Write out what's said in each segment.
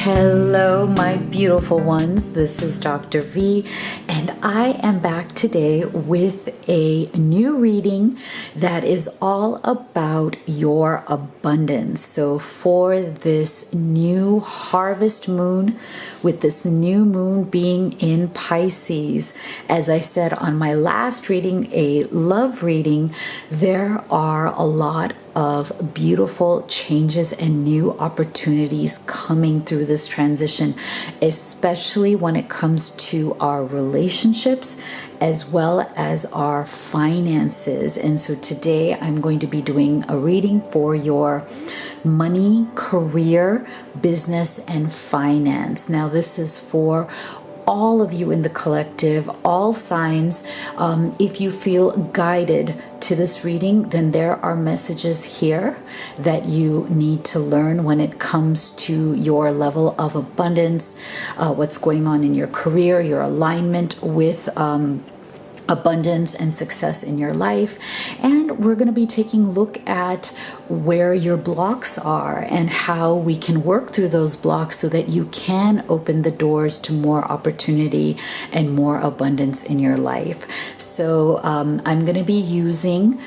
Hello, my beautiful ones. This is Dr. V, and I am back today with a new reading that is all about your abundance. So, for this new harvest moon, with this new moon being in Pisces, as I said on my last reading, a love reading, there are a lot of beautiful changes and new opportunities coming through this transition, especially when it comes to our relationships as well as our finances. And so today I'm going to be doing a reading for your money, career, business, and finance. Now, this is for all of you in the collective, all signs. If you feel guided to this reading, then there are messages here that you need to learn when it comes to your level of abundance, what's going on in your career, your alignment with abundance and success in your life. And we're going to be taking a look at where your blocks are and how we can work through those blocks so that you can open the doors to more opportunity and more abundance in your life. So I'm going to be using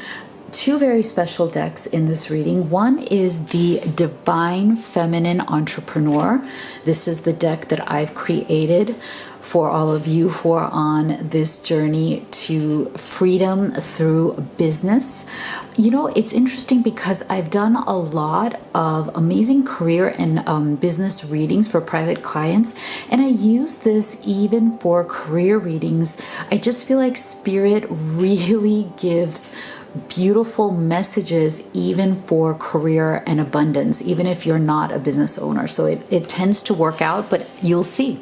two very special decks in this reading. One is the Divine Feminine Entrepreneur. This is the deck that I've created for all of you who are on this journey to freedom through business. You know, it's interesting because I've done a lot of amazing career and business readings for private clients, and I use this even for career readings. I just feel like Spirit really gives beautiful messages even for career and abundance, even if you're not a business owner. So it tends to work out, but you'll see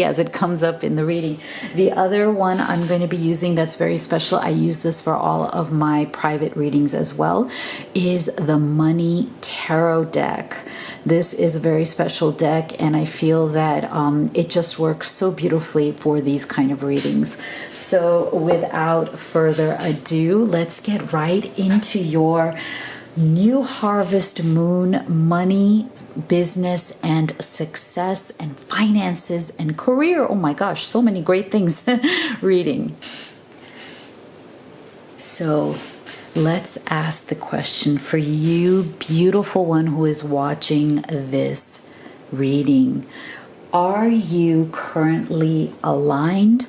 as it comes up in the reading. The other one I'm going to be using that's very special, I use this for all of my private readings as well, is the Money Tarot deck. This is a very special deck, and I feel that it just works so beautifully for these kind of readings. So without further ado, let's get right into your new harvest moon money, business, and success, and finances, and career. Oh my gosh, so many great things reading. So let's ask the question for you, beautiful one who is watching this reading. Are you currently aligned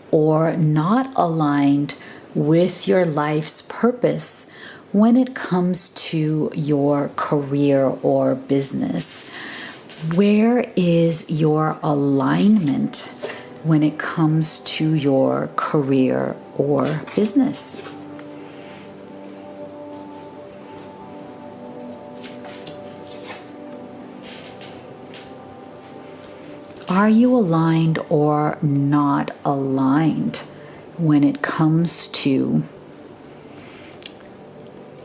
or not aligned with your life's purpose when it comes to your career or business? Where is your alignment when it comes to your career or business? Are you aligned or not aligned when it comes to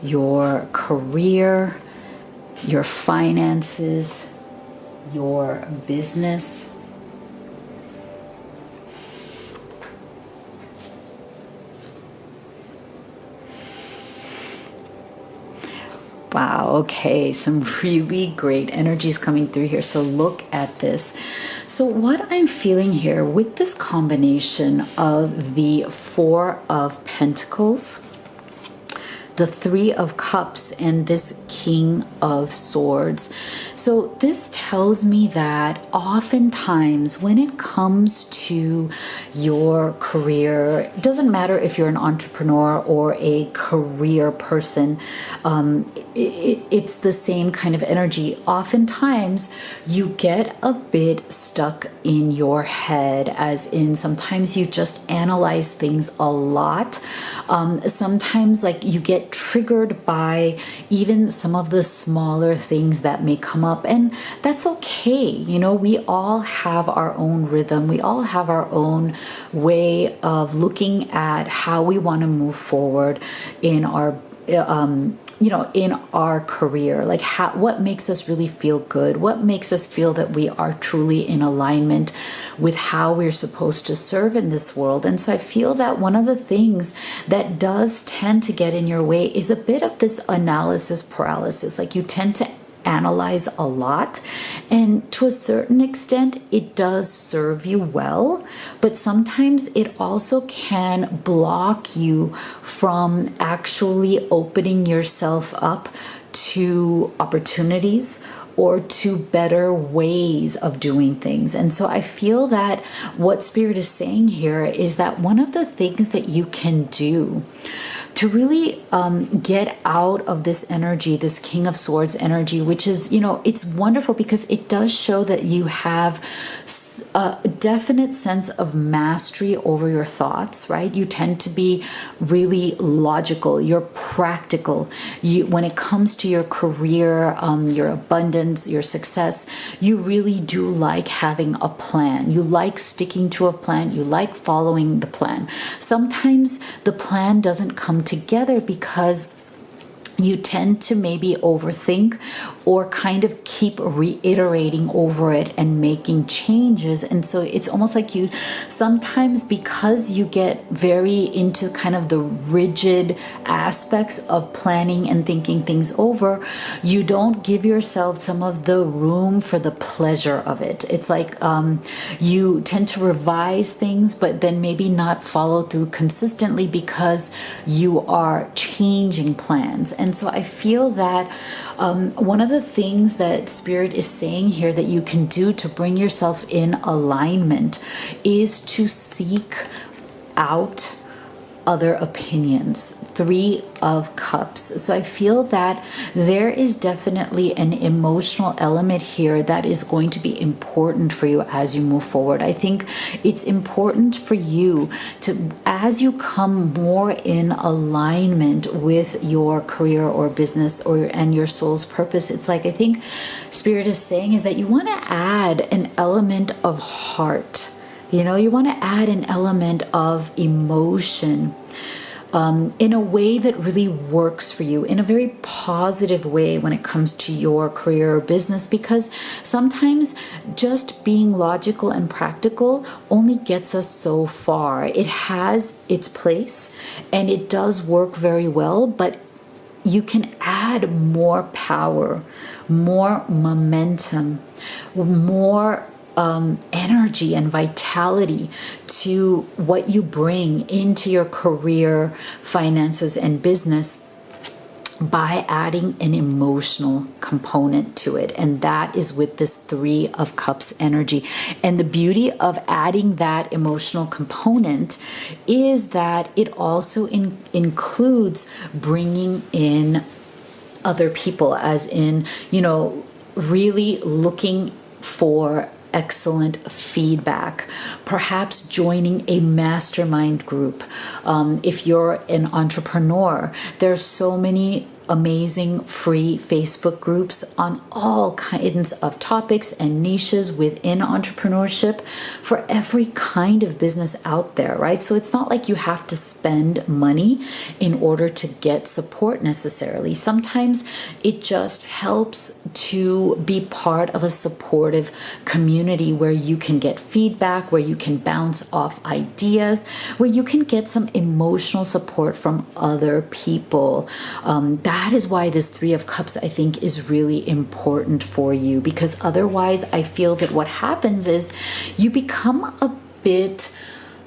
your career, your finances, your business? Wow, okay, some really great energies coming through here. So look at this. So what I'm feeling here with this combination of the Four of Pentacles, the Three of Cups, and this King of Swords. So this tells me that oftentimes when it comes to your career, it doesn't matter if you're an entrepreneur or a career person, it's the same kind of energy. Oftentimes you get a bit stuck in your head, as in sometimes you just analyze things a lot. Sometimes like you get triggered by even some of the smaller things that may come up, and that's okay. You know, we all have our own rhythm. We all have our own way of looking at how we want to move forward in our in our career, like what makes us really feel good, what makes us feel that we are truly in alignment with how we're supposed to serve in this world. And so I feel that one of the things that does tend to get in your way is a bit of this analysis paralysis. Like you tend to analyze a lot, and to a certain extent it does serve you well, but sometimes it also can block you from actually opening yourself up to opportunities or to better ways of doing things. And so I feel that what Spirit is saying here is that one of the things that you can do to really get out of this energy, this King of Swords energy, which is, it's wonderful because it does show that you have a definite sense of mastery over your thoughts, right? You tend to be really logical. You're practical. When it comes to your career, your abundance, your success, you really do like having a plan. You like sticking to a plan. You like following the plan. Sometimes the plan doesn't come together because you tend to maybe overthink or kind of keep reiterating over it and making changes. And so it's almost like you sometimes, because you get very into kind of the rigid aspects of planning and thinking things over, you don't give yourself some of the room for the pleasure of it. It's like you tend to revise things, but then maybe not follow through consistently because you are changing plans. And so I feel that one of the things that Spirit is saying here that you can do to bring yourself in alignment is to seek out other opinions. 3 of Cups. So I feel that there is definitely an emotional element here that is going to be important for you as you move forward. I think it's important for you to, as you come more in alignment with your career or business and your soul's purpose, it's like, I think Spirit is saying is that you want to add an element of heart. You want to add an element of emotion in a way that really works for you, in a very positive way when it comes to your career or business, because sometimes just being logical and practical only gets us so far. It has its place and it does work very well, but you can add more power, more momentum, more energy and vitality to what you bring into your career, finances, and business by adding an emotional component to it. And that is with this 3 of Cups energy. And the beauty of adding that emotional component is that it also includes bringing in other people, as in, really looking for excellent feedback, perhaps joining a mastermind group. If you're an entrepreneur, there's so many amazing free Facebook groups on all kinds of topics and niches within entrepreneurship for every kind of business out there, right? So it's not like you have to spend money in order to get support necessarily. Sometimes it just helps to be part of a supportive community where you can get feedback, where you can bounce off ideas, where you can get some emotional support from other people. That is why this 3 of Cups, I think, is really important for you, because otherwise I feel that what happens is you become a bit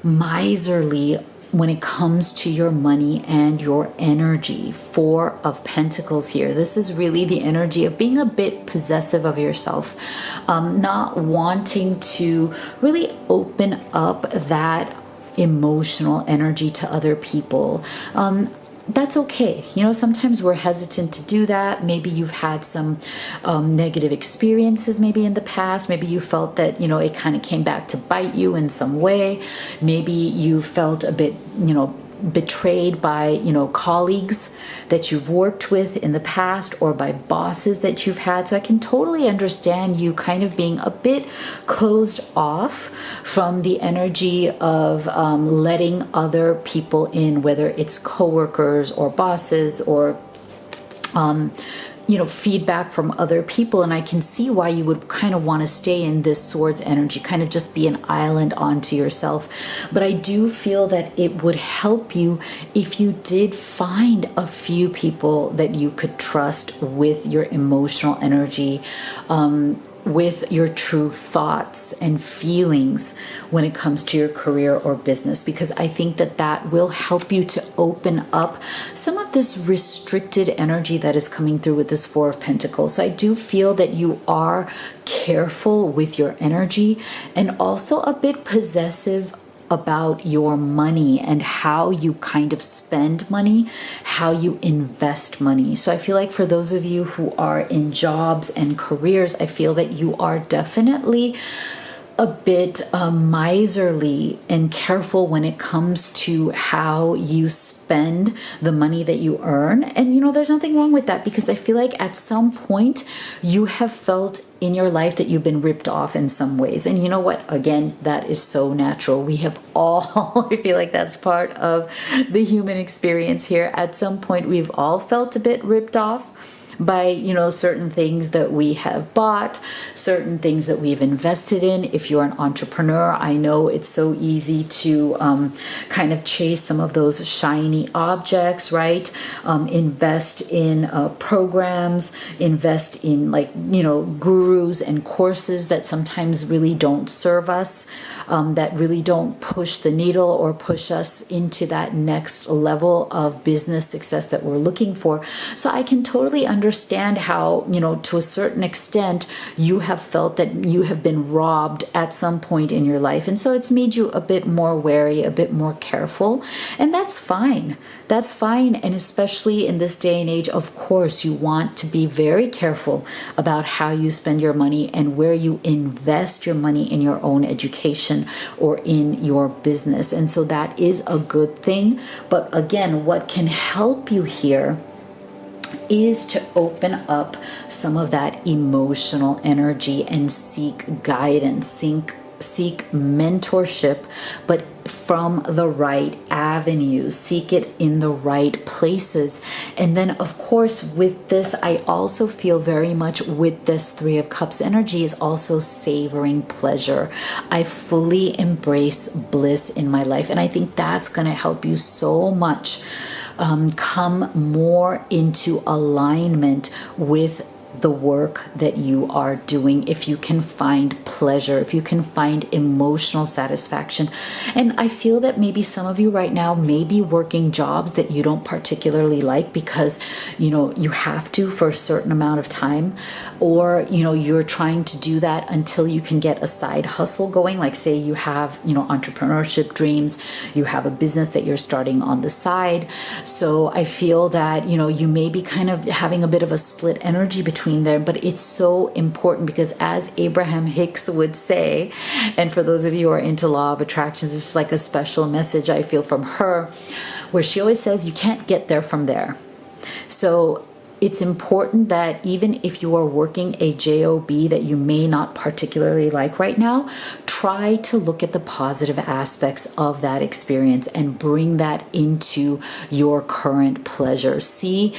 miserly when it comes to your money and your energy. 4 of Pentacles here. This is really the energy of being a bit possessive of yourself, not wanting to really open up that emotional energy to other people. That's okay. Sometimes we're hesitant to do that. Maybe you've had some negative experiences maybe in the past. Maybe you felt that, it kind of came back to bite you in some way. Maybe you felt a bit, betrayed by, colleagues that you've worked with in the past, or by bosses that you've had. So I can totally understand you kind of being a bit closed off from the energy of letting other people in, whether it's coworkers or bosses or feedback from other people, and I can see why you would kind of want to stay in this swords energy, kind of just be an island onto yourself. But I do feel that it would help you if you did find a few people that you could trust with your emotional energy, with your true thoughts and feelings when it comes to your career or business, because I think that that will help you to open up some of this restricted energy that is coming through with this Four of Pentacles. So I do feel that you are careful with your energy and also a bit possessive about your money and how you kind of spend money, how you invest money. So I feel like for those of you who are in jobs and careers, I feel that you are definitely a bit miserly and careful when it comes to how you spend the money that you earn. And there's nothing wrong with that, because I feel like at some point you have felt in your life that you've been ripped off in some ways. And you know what? Again, that is so natural. We have all, I feel like that's part of the human experience here. At some point, we've all felt a bit ripped off by certain things that we have bought, certain things that we've invested in. If you're an entrepreneur, I know it's so easy to kind of chase some of those shiny objects, right? Invest in programs, invest in gurus and courses that sometimes really don't serve us, that really don't push the needle or push us into that next level of business success that we're looking for. So I can totally understand how, to a certain extent, you have felt that you have been robbed at some point in your life. And so it's made you a bit more wary, a bit more careful. And that's fine. That's fine. And especially in this day and age, of course, you want to be very careful about how you spend your money and where you invest your money in your own education or in your business. And so that is a good thing. But again, what can help you here is to open up some of that emotional energy and seek guidance, seek mentorship, but from the right avenues, seek it in the right places. And then of course with this, I also feel very much with this Three of Cups energy is also savoring pleasure. I fully embrace bliss in my life, and I think that's going to help you so much come more into alignment with the work that you are doing, if you can find pleasure, if you can find emotional satisfaction. And I feel that maybe some of you right now may be working jobs that you don't particularly like because you have to for a certain amount of time, or you're trying to do that until you can get a side hustle going. Like say you have entrepreneurship dreams, you have a business that you're starting on the side. So I feel that you may be kind of having a bit of a split energy between there, but it's so important because, as Abraham Hicks would say, and for those of you who are into law of attraction, this is like a special message I feel from her, where she always says you can't get there from there. So it's important that even if you are working a job that you may not particularly like right now, try to look at the positive aspects of that experience and bring that into your current pleasure. See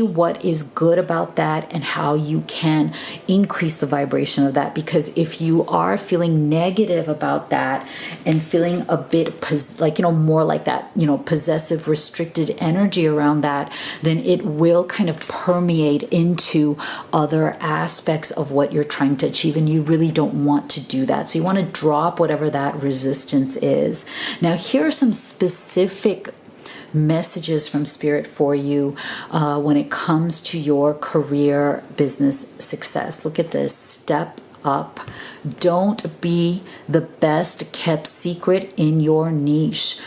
what is good about that and how you can increase the vibration of that. Because if you are feeling negative about that and feeling a bit more like that, possessive, restricted energy around that, then it will kind of permeate into other aspects of what you're trying to achieve, and you really don't want to do that. So you want to drop whatever that resistance is. Now, here are some specific messages from Spirit for you when it comes to your career business success. Look at this. Step up. Don't be the best kept secret in your niche.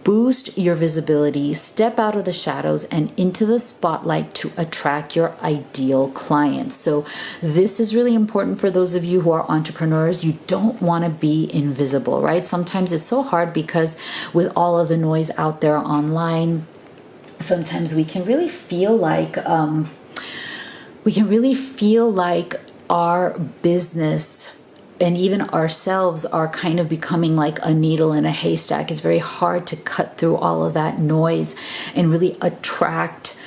Boost your visibility, step out of the shadows and into the spotlight to attract your ideal clients. So this is really important for those of you who are entrepreneurs. You don't want to be invisible, right? Sometimes it's so hard because with all of the noise out there online, sometimes we can really feel like our business and even ourselves are kind of becoming like a needle in a haystack. It's very hard to cut through all of that noise and really attract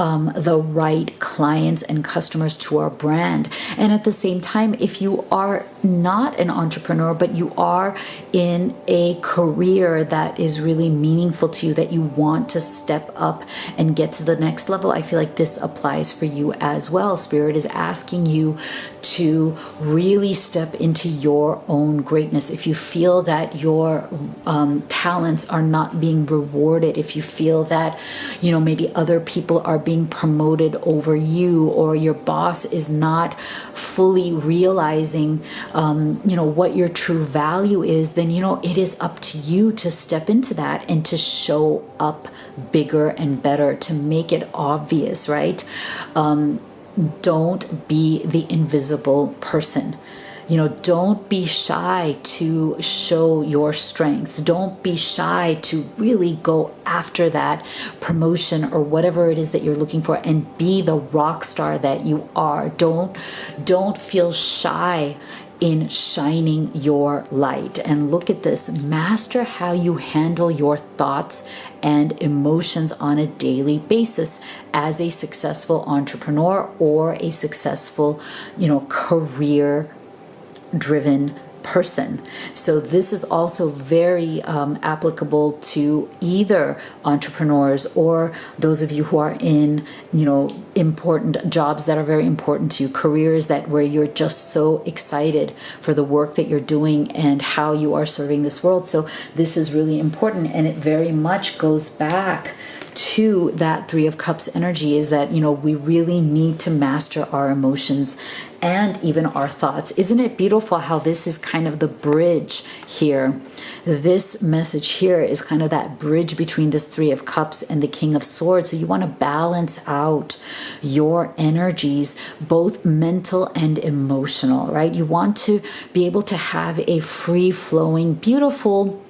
the right clients and customers to our brand. And at the same time, if you are not an entrepreneur, but you are in a career that is really meaningful to you, that you want to step up and get to the next level, I feel like this applies for you as well. Spirit is asking you to really step into your own greatness. If you feel that your talents are not being rewarded, if you feel that, you know, maybe other people are being promoted over you, or your boss is not fully realizing, you know, what your true value is, then, you know, it is up to you to step into that and to show up bigger and better, to make it obvious, right? Don't be the invisible person. You know, don't be shy to show your strengths. Don't be shy to really go after that promotion or whatever it is that you're looking for, and be the rock star that you are. Don't feel shy in shining your light. And look at this. Master how you handle your thoughts and emotions on a daily basis as a successful entrepreneur or a successful, you know, career driven person. So this is also very applicable to either entrepreneurs or those of you who are in, you know, important jobs that are very important to you, careers that where you're just so excited for the work that you're doing and how you are serving this world. So this is really important, and it very much goes back to that Three of Cups energy, is that, you know, we really need to master our emotions and even our thoughts. Isn't it beautiful how this is kind of the bridge here? This message here is kind of that bridge between this Three of Cups and the King of Swords. So you want to balance out your energies, both mental and emotional, right? You want to be able to have a free-flowing, beautiful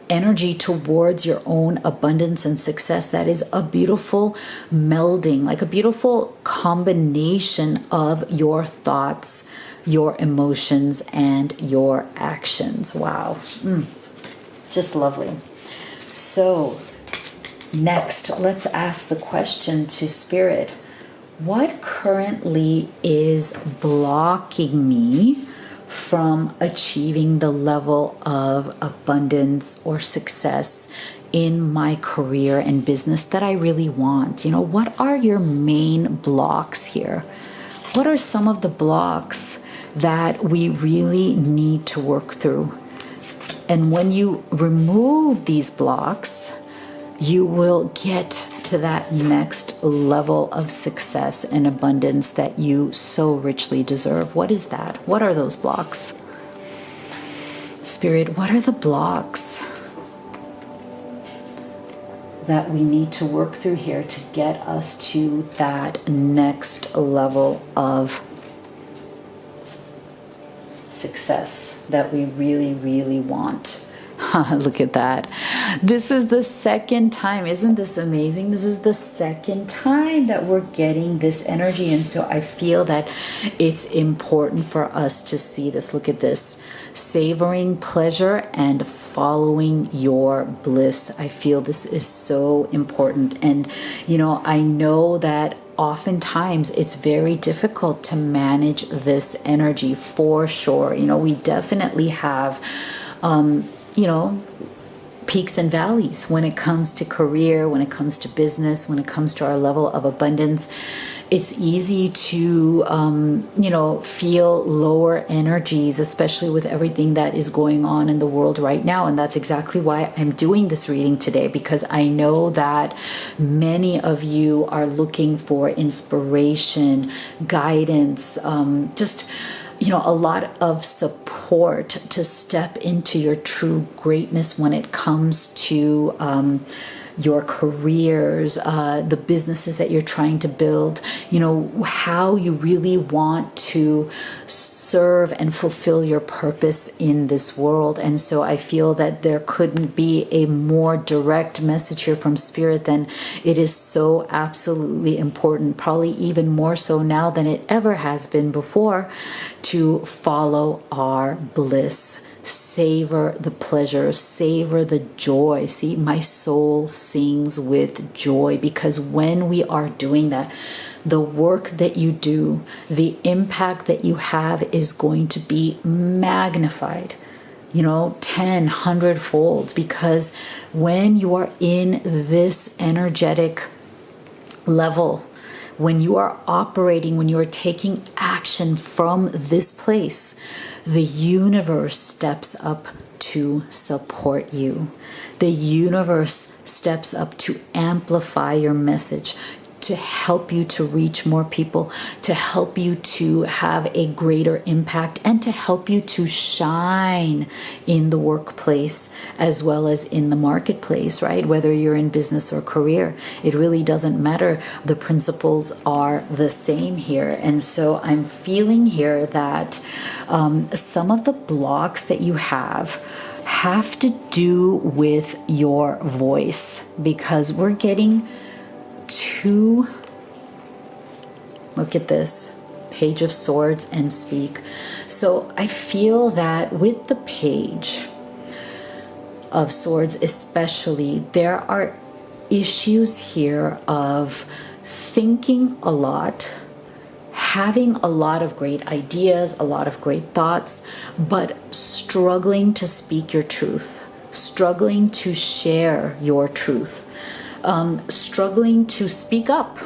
energy towards your own abundance and success. That is a beautiful melding, like a beautiful combination of your thoughts, your emotions, and your actions. Wow. Just lovely. So next, let's ask the question to Spirit. What currently is blocking me from achieving the level of abundance or success in my career and business that I really want? You know, what are your main blocks here? What are some of the blocks that we really need to work through? And when you remove these blocks, you will get to that next level of success and abundance that you so richly deserve. What is that? What are those blocks? Spirit, what are the blocks that we need to work through here to get us to that next level of success that we really, really want? Look at that. This is the second time. Isn't this amazing? This is the second time that we're getting this energy. And so I feel that it's important for us to see this. Look at this. Savoring pleasure and following your bliss. I feel this is so important. And, you know, I know that oftentimes it's very difficult to manage this energy, for sure. You know, we definitely have you know, peaks and valleys when it comes to career, when it comes to business, when it comes to our level of abundance. It's easy to, you know, feel lower energies, especially with everything that is going on in the world right now. And that's exactly why I'm doing this reading today, because I know that many of you are looking for inspiration, guidance, just, you know, a lot of support to step into your true greatness when it comes to your careers, the businesses that you're trying to build, you know, how you really want to serve and fulfill your purpose in this world. And so I feel that there couldn't be a more direct message here from Spirit than it is so absolutely important, probably even more so now than it ever has been before, to follow our bliss. savor the pleasure, savor the joy. See, my soul sings with joy, because when we are doing that, the work that you do, the impact that you have is going to be magnified, 10, 100 folds, because when you are in this energetic level, when you are operating, when you are taking action from this place, the universe steps up to support you. The universe steps up to amplify your message, to help you to reach more people, to help you to have a greater impact, and to help you to shine in the workplace as well as in the marketplace, right? Whether you're in business or career, it really doesn't matter. The principles are the same here. And so I'm feeling here that some of the blocks that you have to do with your voice, because we're getting to, look at this, Page of Swords and Speak. So I feel that with the Page of Swords especially, there are issues here of thinking a lot, having a lot of great ideas, a lot of great thoughts, but struggling to speak your truth, struggling to share your truth. Struggling to speak up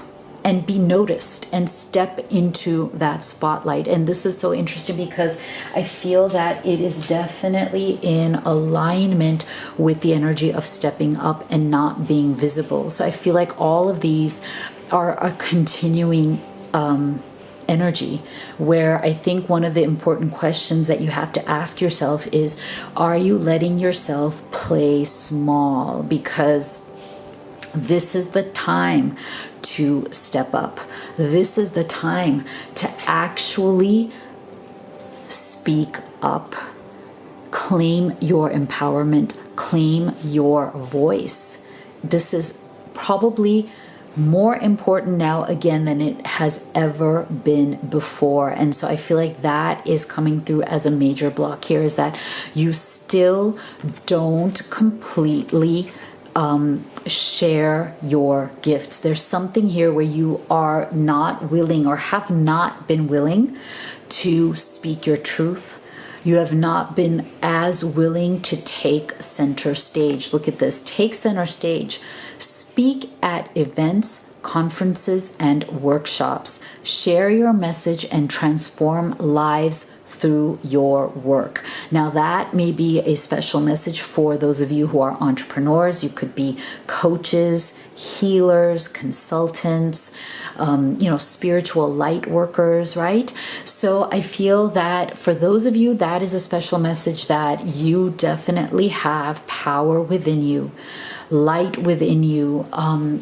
and be noticed and step into that spotlight. And this is so interesting because I feel that it is definitely in alignment with the energy of stepping up and not being visible. So I feel like all of these are a continuing energy, where I think one of the important questions that you have to ask yourself is, are you letting yourself play small? Because this is the time to step up. This is the time to actually speak up, claim your empowerment, claim your voice. This is probably more important now again than it has ever been before. And so I feel like that is coming through as a major block here, is that you still don't completely share your gifts. There's something here where you are not willing, or have not been willing, to speak your truth. You have not been as willing to take center stage. Look at this. Take center stage. Speak at events, conferences, and workshops. Share your message and transform lives through your work. Now that may be a special message for those of you who are entrepreneurs. You could be coaches, healers, consultants, spiritual light workers, right? So I feel that for those of you, that is a special message, that you definitely have power within you, light within you,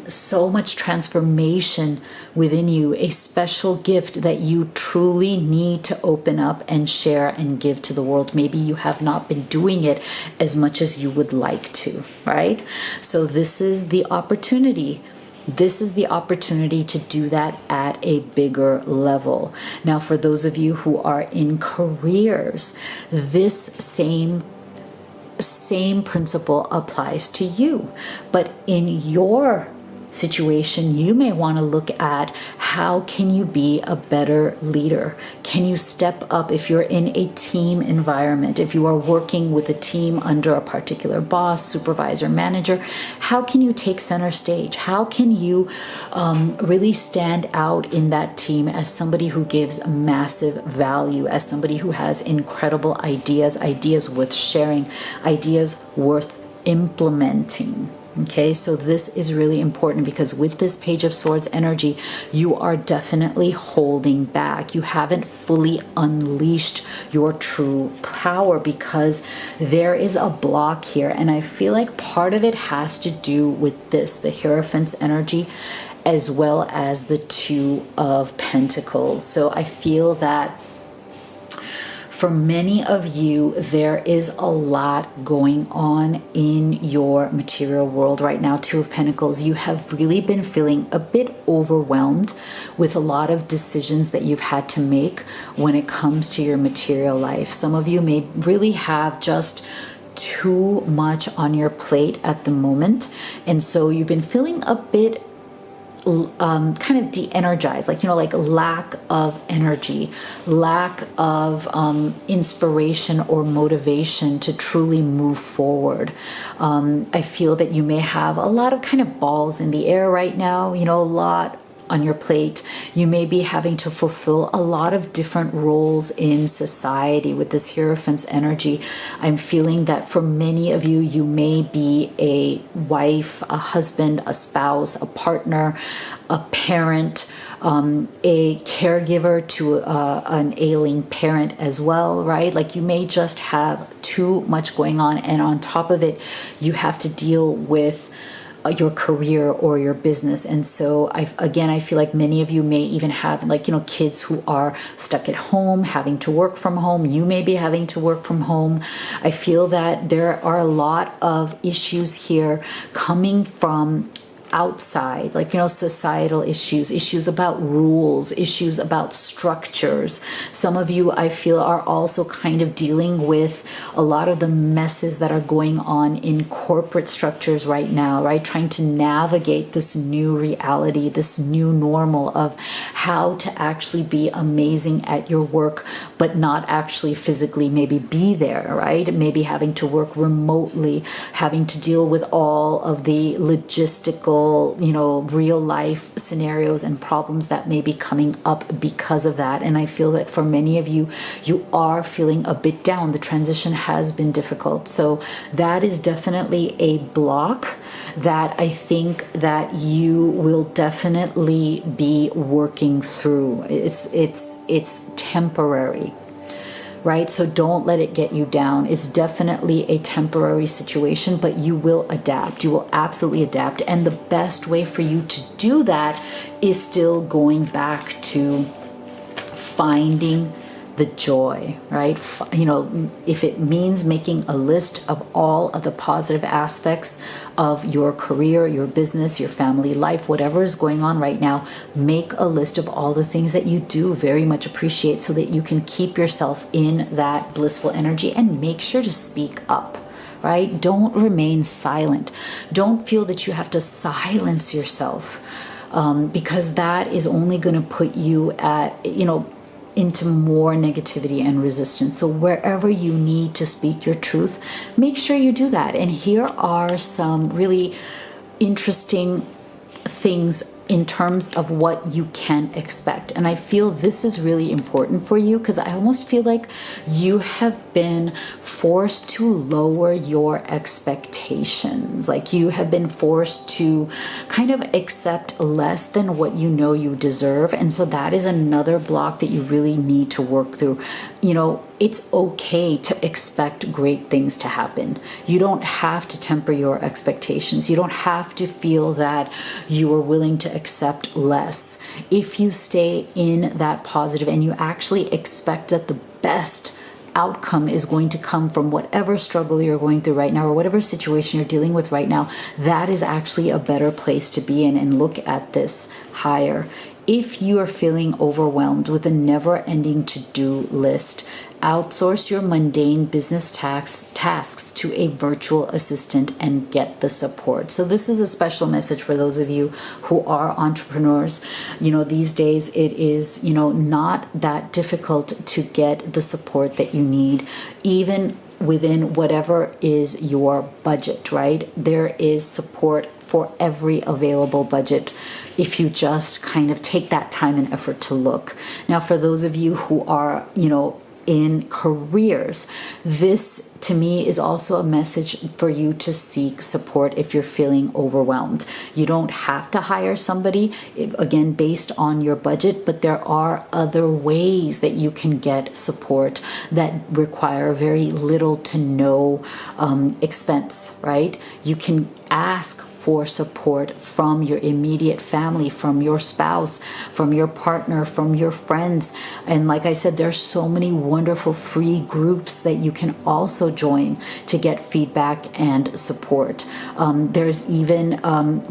so much transformation within you, a special gift that you truly need to open up and share and give to the world. Maybe you have not been doing it as much as you would like to, right? So this is the opportunity. This is the opportunity to do that at a bigger level. Now, for those of you who are in careers, this same principle applies to you. But in your situation, you may want to look at, how can you be a better leader? Can you step up if you're in a team environment? If you are working with a team under a particular boss, supervisor, manager, how can you take center stage? How can you really stand out in that team as somebody who gives massive value, as somebody who has incredible ideas worth sharing, ideas worth implementing? Okay, so this is really important, because with this Page of Swords energy, you are definitely holding back. You haven't fully unleashed your true power, because there is a block here. And I feel like part of it has to do with this, the Hierophant's energy, as well as the Two of Pentacles. So I feel that for many of you, there is a lot going on in your material world right now. Two of Pentacles, you have really been feeling a bit overwhelmed with a lot of decisions that you've had to make when it comes to your material life. Some of you may really have just too much on your plate at the moment, and so you've been feeling a bit kind of de-energized, like, like lack of energy, lack of inspiration or motivation to truly move forward. I feel that you may have a lot of kind of balls in the air right now, a lot on your plate. You may be having to fulfill a lot of different roles in society with this Hierophant's energy. I'm feeling that for many of you, you may be a wife, a husband, a spouse, a partner, a parent, a caregiver to an ailing parent as well, right? Like you may just have too much going on, and on top of it, you have to deal with your career or your business. And so I feel like many of you may even have kids who are stuck at home, having to work from home. You may be having to work from home. I feel that there are a lot of issues here coming from outside, societal issues about rules, issues about structures. Some of you, I feel, are also kind of dealing with a lot of the messes that are going on in corporate structures right now, right? Trying to navigate this new reality, this new normal of how to actually be amazing at your work, but not actually physically maybe be there, right? Maybe having to work remotely, having to deal with all of the logistical, real life scenarios and problems that may be coming up because of that. And I feel that for many of you, you are feeling a bit down. The transition has been difficult. So that is definitely a block that I think that you will definitely be working through. It's temporary. Right? So don't let it get you down. It's definitely a temporary situation, but you will adapt. You will absolutely adapt. And the best way for you to do that is still going back to finding the joy, right? If it means making a list of all of the positive aspects of your career, your business, your family life, whatever is going on right now, make a list of all the things that you do very much appreciate so that you can keep yourself in that blissful energy, and make sure to speak up. Right? Don't remain silent. Don't feel that you have to silence yourself, because that is only going to put you at, into more negativity and resistance. So wherever you need to speak your truth, make sure you do that. And here are some really interesting things in terms of what you can expect. And I feel this is really important for you, because I almost feel like you have been forced to lower your expectations. Like you have been forced to kind of accept less than what you deserve. And so that is another block that you really need to work through. It's okay to expect great things to happen. You don't have to temper your expectations. You don't have to feel that you are willing to accept less. If you stay in that positive and you actually expect that the best outcome is going to come from whatever struggle you're going through right now, or whatever situation you're dealing with right now, that is actually a better place to be in. And look at this higher. If you are feeling overwhelmed with a never-ending to-do list, outsource your mundane business tasks to a virtual assistant and get the support. So this is a special message for those of you who are entrepreneurs. These days it is, not that difficult to get the support that you need, even within whatever is your budget, right? There is support for every available budget if you just kind of take that time and effort to look. Now, for those of you who are, in careers, this to me is also a message for you to seek support if you're feeling overwhelmed. You don't have to hire somebody, again, based on your budget, but there are other ways that you can get support that require very little to no expense, right? You can ask for support from your immediate family, from your spouse, from your partner, from your friends. And like I said, there's so many wonderful free groups that you can also join to get feedback and support. There's even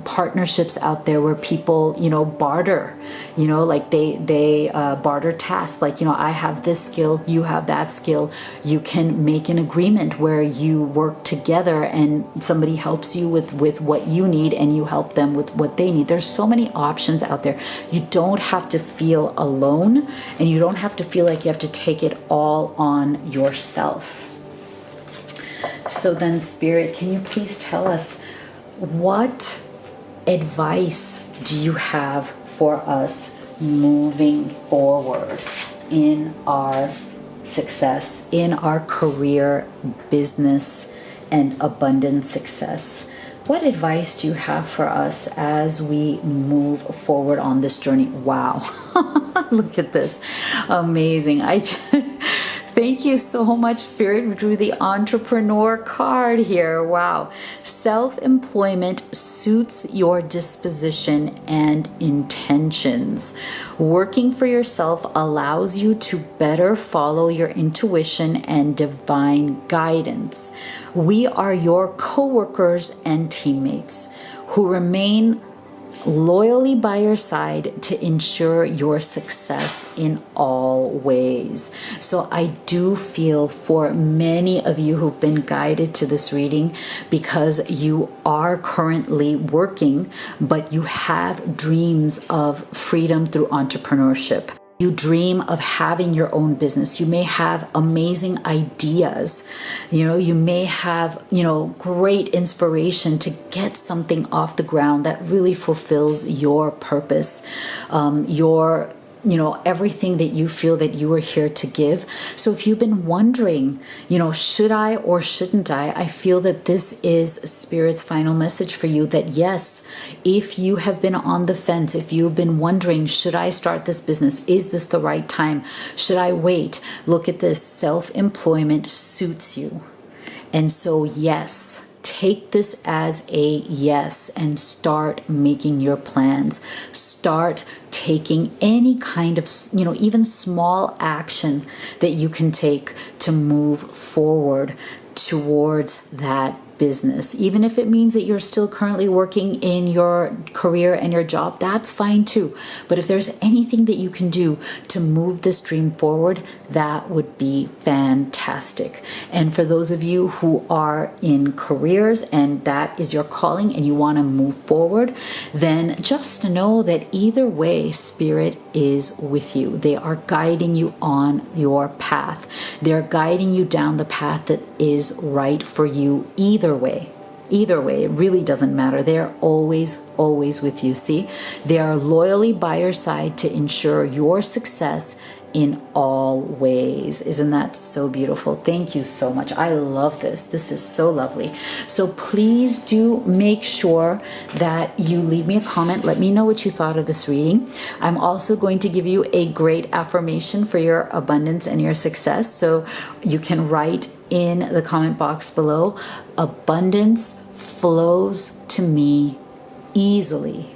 partnerships out there where people, barter, like they barter tasks. Like, I have this skill, you have that skill. You can make an agreement where you work together and somebody helps you with what you need and you help them with what they need. There's so many options out there. You don't have to feel alone, and you don't have to feel like you have to take it all on yourself. So then, Spirit, can you please tell us, what advice do you have for us moving forward in our success, in our career, business, and abundant success? What advice do you have for us as we move forward on this journey? Wow. Look at this. Amazing. Thank you so much, Spirit. We drew the entrepreneur card here. Wow. Self-employment suits your disposition and intentions. Working for yourself allows you to better follow your intuition and divine guidance. We are your co-workers and teammates who remain loyally by your side to ensure your success in all ways. So I do feel for many of you who've been guided to this reading, because you are currently working, but you have dreams of freedom through entrepreneurship. You dream of having your own business. You may have amazing ideas. You may have, great inspiration to get something off the ground that really fulfills your purpose, everything that you feel that you are here to give. So if you've been wondering, should I or shouldn't I feel that this is Spirit's final message for you, that yes, if you have been on the fence, if you've been wondering, should I start this business? Is this the right time? Should I wait? Look at this. Self-employment suits you. And so, yes, take this as a yes and start making your plans. Start taking any kind of, even small action that you can take to move forward towards that business. Even if it means that you're still currently working in your career and your job, that's fine too. But if there's anything that you can do to move this dream forward, that would be fantastic. And for those of you who are in careers and that is your calling and you want to move forward, then just know that either way, Spirit is with you. They are guiding you on your path. They're guiding you down the path that is right for you either way. Either way, it really doesn't matter. They are always, always with you. See, they are loyally by your side to ensure your success in all ways. Isn't that so beautiful? Thank you so much. I love this. This is so lovely. So please do make sure that you leave me a comment. Let me know what you thought of this reading. I'm also going to give you a great affirmation for your abundance and your success. So you can write in the comment box below, abundance flows to me easily.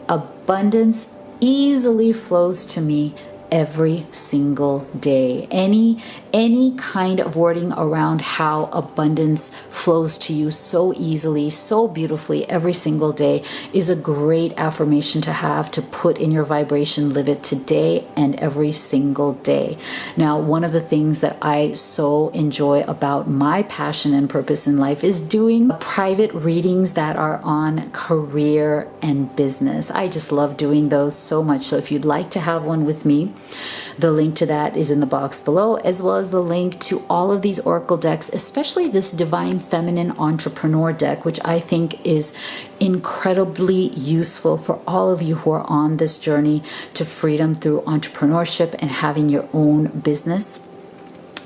Abundance easily flows to me every single day. Any kind of wording around how abundance flows to you so easily, so beautifully every single day is a great affirmation to have, to put in your vibration. Live it today and every single day. Now, one of the things that I so enjoy about my passion and purpose in life is doing private readings that are on career and business. I just love doing those so much. So if you'd like to have one with me, the link to that is in the box below, as well as the link to all of these oracle decks, especially this Divine Feminine Entrepreneur deck, which I think is incredibly useful for all of you who are on this journey to freedom through entrepreneurship and having your own business.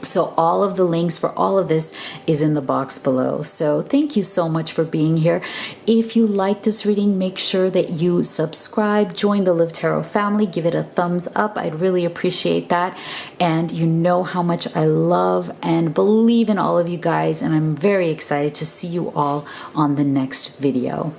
So all of the links for all of this is in the box below. So thank you so much for being here. If you like this reading, make sure that you subscribe, join the Live Tarot family, give it a thumbs up. I'd really appreciate that. And you know how much I love and believe in all of you guys. And I'm very excited to see you all on the next video.